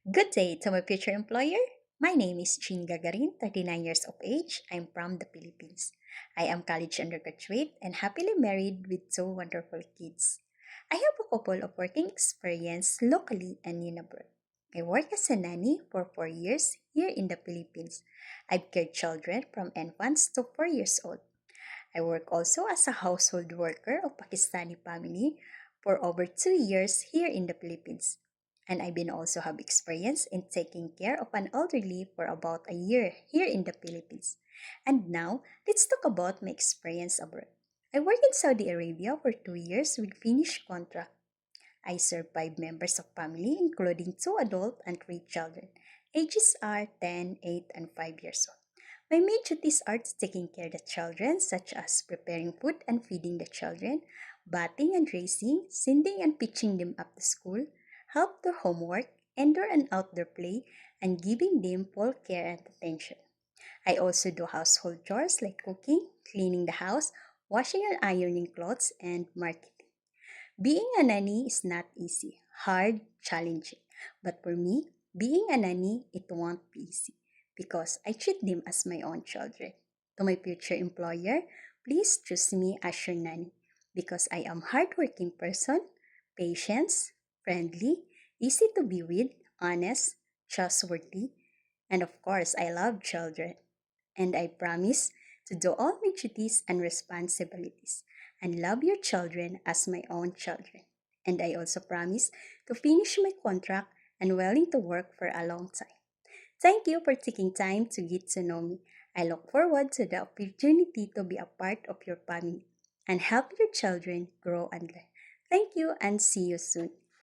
Good day to my future employer. My name is Jean Gagarin, 39 years of age. I'm from the Philippines. I am college undergraduate and happily married with two wonderful kids. I have a couple of working experience locally and in abroad. I work as a nanny for 4 years here in the Philippines. I've cared children from infants to 4 years old. I work also as a household worker of Pakistani family for over 2 years here in the Philippines. And I've been also have experience in taking care of an elderly for about a year here in the Philippines. And now, let's talk about my experience abroad. I worked in Saudi Arabia for 2 years with Finnish contract. I serve 5 members of family including 2 adult and 3 children. Ages are 10, 8, and 5 years old. My main duties are taking care of the children, such as preparing food and feeding the children, bathing and dressing, sending and pitching them up to school, help their homework, indoor and outdoor play, and giving them full care and attention. I also do household chores like cooking, cleaning the house, washing and ironing clothes, and marketing. Being a nanny is not easy, hard, challenging. But for me, being a nanny, it won't be easy because I treat them as my own children. To my future employer, please choose me as your nanny because I am hardworking person, patient, friendly, easy to be with, honest, trustworthy, and of course, I love children. And I promise to do all my duties and responsibilities and love your children as my own children. And I also promise to finish my contract and willing to work for a long time. Thank you for taking time to get to know me. I look forward to the opportunity to be a part of your family and help your children grow and learn. Thank you and see you soon.